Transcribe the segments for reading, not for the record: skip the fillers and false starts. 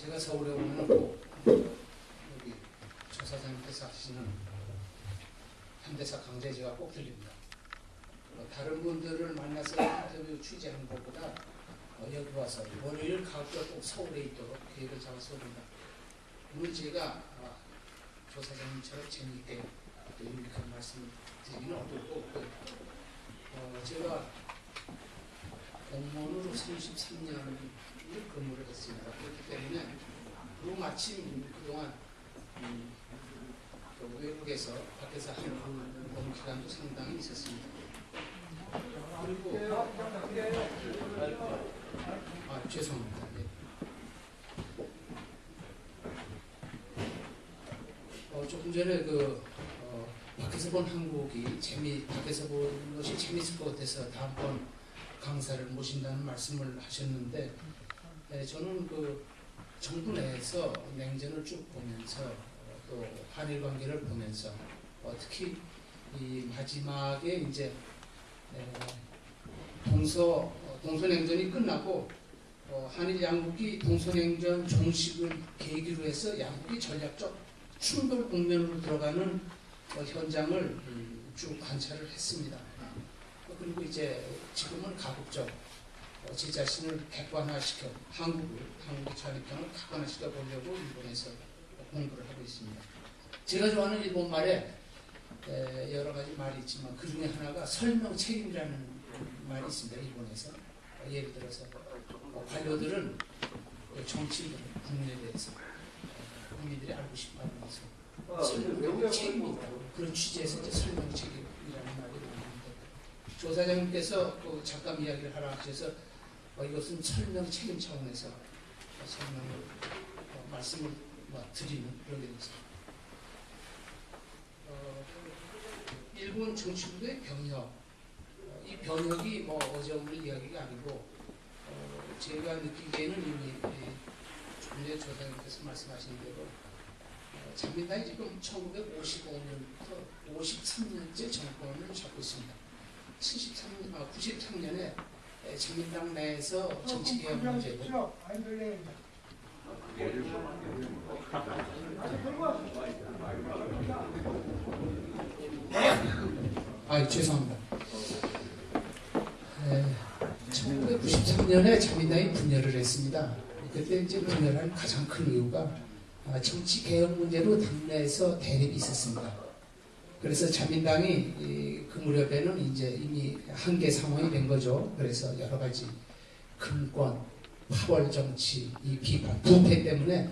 제가 서울에 오면 꼭 여기 조 사장님께서 하시는 현대사 강좌에 제가 꼭 들립니다. 다른 분들을 만나서 인터뷰 취재하는 것보다 여기 와서 월요일 가급적 꼭 서울에 있도록 계획을 잡아서 옵니다. 오늘 제가 조 사장님처럼 재미있게 유익한 말씀을 드리기는 어렵고 제가 공무원으로 33년을 근무를 했습니다. 그렇기 때문에 마침 그동안 외국에서 밖에서 한 근무 기간도 상당히 있었습니다. 그리고 죄송합니다. 네. 조금 전에 밖에서 본 한국이 밖에서 본 것이 재미있을 것 같아서 다음번 강사를 모신다는 말씀을 하셨는데, 저는 정부 내에서 냉전을 쭉 보면서 또 한일 관계를 보면서 특히 이 마지막에 이제 동서냉전이 끝나고 한일 양국이 동서냉전 종식을 계기로 해서 양국이 전략적 충돌 국면으로 들어가는 현장을 쭉 관찰을 했습니다. 그리고 이제 지금은 가급적 제 자신을 객관화시켜 한국의 자립성을 객관화시켜 보려고 일본에서 공부를 하고 있습니다. 제가 좋아하는 일본 말에 여러 가지 말이 있지만 그 중에 하나가 설명 책임이라는 말이 있습니다. 일본에서 예를 들어서 관료들은 정치인들, 국민에 대해서 국민들이 알고 싶어 하면서 설명 책임이 있다고 그런 취지에서 이제 설명 책임이라는 말이 나오는데 조 사장님께서 잠깐 이야기를 하라 하셔서 이것은 설명 책임 차원에서 설명을 말씀을 드리는 그런 게 있습니다. 일본 정치부의 병역, 이 병역이 어제 오늘 이야기가 아니고 제가 느끼기에는 이미 조금 전에 조사님께서 말씀하신 대로 자민당이 지금 1955년부터 53년째 정권을 잡고 있습니다. 93년에 자민당 내에서 정치개혁 문제도 죄송합니다. 1993년에 자민당이 분열을 했습니다. 그때 이제 분열한 가장 큰 이유가 정치개혁 문제로 당내에서 대립이 있었습니다. 그래서 자민당이 그 무렵에는 이제 이미 한계 상황이 된 거죠. 그래서 여러 가지 금권, 파벌 정치, 이 비판, 부패 때문에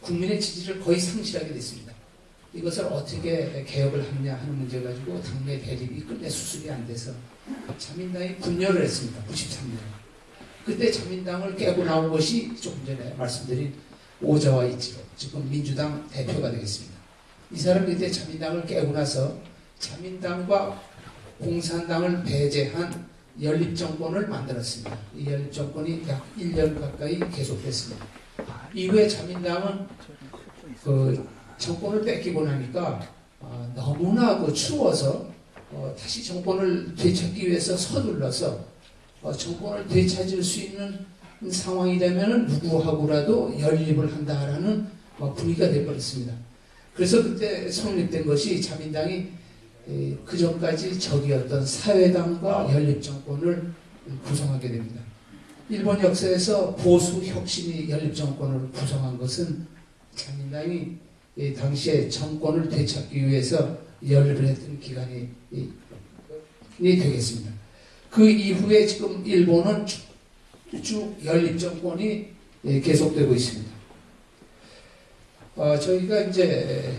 국민의 지지를 거의 상실하게 됐습니다. 이것을 어떻게 개혁을 하느냐 하는 문제 가지고 당내 대립이 끝내 수습이 안 돼서 자민당이 분열을 했습니다. 93년에. 그때 자민당을 깨고 나온 것이 조금 전에 말씀드린 오자와 이치로, 지금 민주당 대표가 되겠습니다. 이 사람이 그때 자민당을 깨고 나서 자민당과 공산당을 배제한 연립정권을 만들었습니다. 이 연립정권이 약 1년 가까이 계속됐습니다. 이후에 자민당은 정권을 뺏기고 나니까 너무나 추워서 다시 정권을 되찾기 위해서 서둘러서 정권을 되찾을 수 있는 상황이 되면 누구하고라도 연립을 한다라는 분위기가 되어버렸습니다. 그래서 그때 성립된 것이 자민당이 그 전까지 적이었던 사회당과 연립정권을 구성하게 됩니다. 일본 역사에서 보수 혁신이 연립정권을 구성한 것은 자민당이 당시에 정권을 되찾기 위해서 연립을 했던 기간이 되겠습니다. 그 이후에 지금 일본은 쭉 연립정권이 계속되고 있습니다. 저희가 이제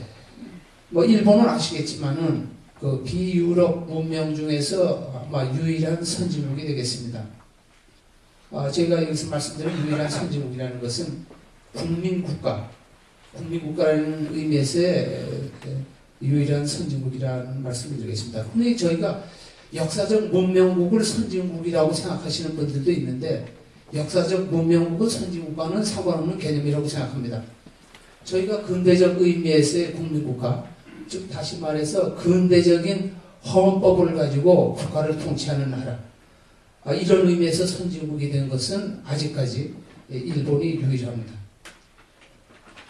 일본은 아시겠지만은 비유럽 문명 중에서 유일한 선진국이 되겠습니다. 제가 여기서 말씀드린 유일한 선진국이라는 것은 국민국가라는 의미에서의 유일한 선진국이라는 말씀을 드리겠습니다. 흔히 저희가 역사적 문명국을 선진국이라고 생각하시는 분들도 있는데 역사적 문명국은 선진국과는 상관없는 개념이라고 생각합니다. 저희가 근대적 의미에서의 국민국가, 즉 다시 말해서 근대적인 헌법을 가지고 국가를 통치하는 나라, 이런 의미에서 선진국이 된 것은 아직까지 일본이 유일합니다.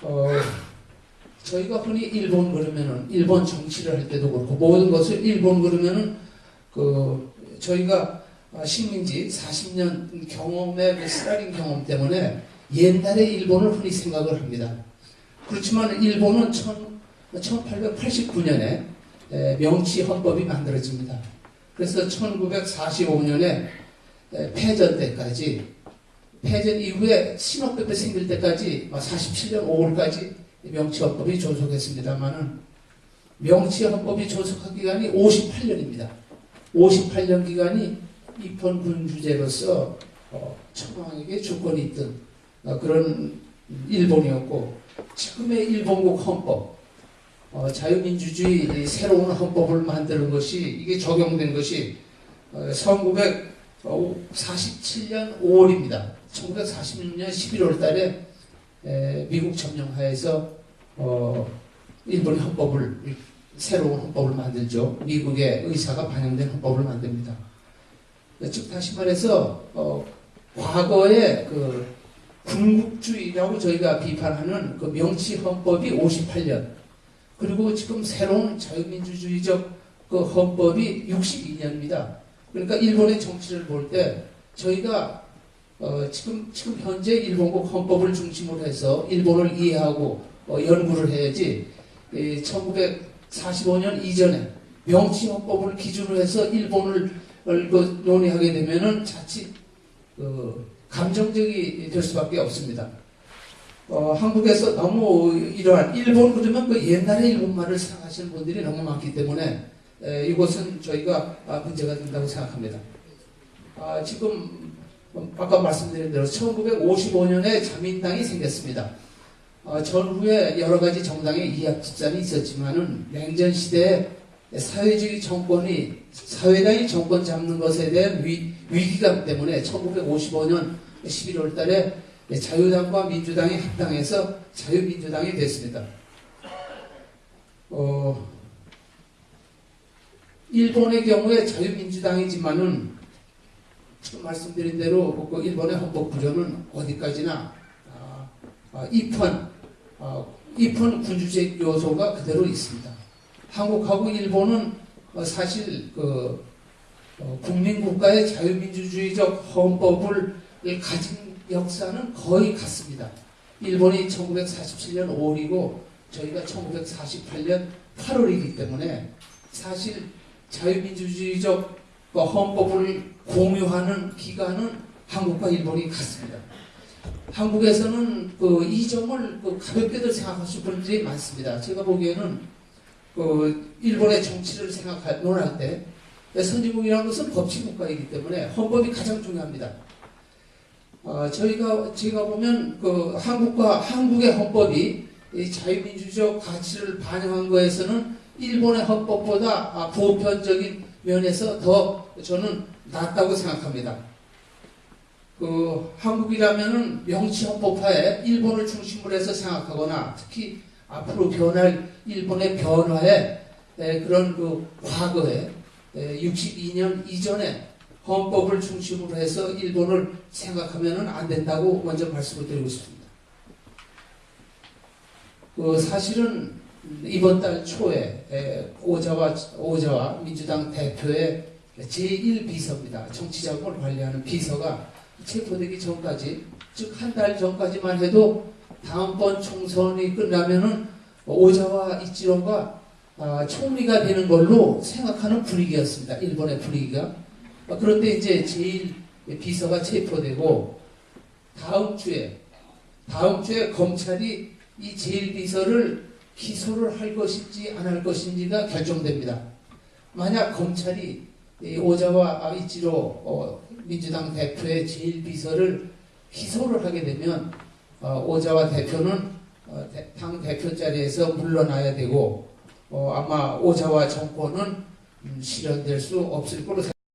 어, 저희가 흔히 일본 그러면은 일본 정치를 할 때도 그렇고 모든 것을 일본 그러면은 저희가 식민지 40년 경험의 그 쓰라린 경험 때문에 옛날의 일본을 흔히 생각을 합니다. 그렇지만 일본은 1889년에 명치 헌법이 만들어집니다. 그래서 1945년에 패전 때까지, 패전 이후에 신호협회 생길 때까지 47년 5월까지 명치헌법이 존속했습니다만은 명치헌법이 존속한 기간이 58년입니다. 58년 기간이 입헌군주제로서 천황에게 주권이 있던 그런 일본이었고, 지금의 일본국 헌법, 자유민주주의 새로운 헌법을 만드는 것이, 이게 적용된 것이 1947년 5월입니다. 1946년 11월 달에 미국 점령하에서 일본의 헌법을, 새로운 헌법을 만들죠. 미국의 의사가 반영된 헌법을 만듭니다. 즉 다시 말해서 과거의 그 군국주의라고 저희가 비판하는 그 명치 헌법이 58년, 그리고 지금 새로운 자유민주주의적 그 헌법이 62년입니다. 그러니까 일본의 정치를 볼 때 저희가 지금 현재 일본국 헌법을 중심으로 해서 일본을 이해하고 연구를 해야지, 1945년 이전에 명치 헌법을 기준으로 해서 일본을 논의하게 되면은 자칫 감정적이 될 수밖에 없습니다. 한국에서 너무 이러한 일본 그러면 그 옛날의 일본말을 생각하시는 분들이 너무 많기 때문에 이것은 저희가 문제가 된다고 생각합니다. 지금 아까 말씀드린 대로 1955년에 자민당이 생겼습니다. 전후에 여러 가지 정당의 이합집산이 있었지만은 냉전 시대에 사회주의 정권이, 사회당이 정권 잡는 것에 대한 위기감 때문에 1955년 11월 달에 자유당과 민주당이 합당해서 자유민주당이 됐습니다. 일본의 경우에 자유민주당이지만은 지금 말씀드린 대로 그 일본의 헌법 구조는 어디까지나 입헌 군주적 요소가 그대로 있습니다. 한국하고 일본은 사실 국민국가의 자유민주주의적 헌법을 가진 역사는 거의 같습니다. 일본이 1947년 5월이고 저희가 1948년 8월이기 때문에 사실 자유민주주의적 헌법을 공유하는 기간은 한국과 일본이 같습니다. 한국에서는 이 점을 가볍게들 생각하실 분들이 많습니다. 제가 보기에는 일본의 정치를 논할 때 선진국이라는 것은 법치국가이기 때문에 헌법이 가장 중요합니다. 제가 보면 한국의 헌법이 이 자유민주적 가치를 반영한 거에서는 일본의 헌법보다 보편적인 면에서 더 저는 낫다고 생각합니다. 한국이라면은 명치헌법하에 일본을 중심으로 해서 생각하거나 특히 앞으로 변할 일본의 변화에 그런 과거에 62년 이전에 헌법을 중심으로 해서 일본을 생각하면은 안 된다고 먼저 말씀을 드리고 싶습니다. 사실은 이번 달 초에 오자와 민주당 대표의 제1비서입니다. 정치자금을 관리하는 비서가 체포되기 전까지, 즉 한 달 전까지만 해도 다음번 총선이 끝나면은 오자와 이치로가 총리가 되는 걸로 생각하는 분위기였습니다. 일본의 분위기가. 그런데 이제 제1비서가 체포되고 다음 주에 검찰이 이 제1비서를 기소를 할 것인지 안 할 것인지가 결정됩니다. 만약 검찰이 오자와 이치로 민주당 대표의 제1비서를 기소를 하게 되면 오자와 대표는 당 대표 자리에서 물러나야 되고 아마 오자와 정권은 실현될 수 없을 거로 생각합니다.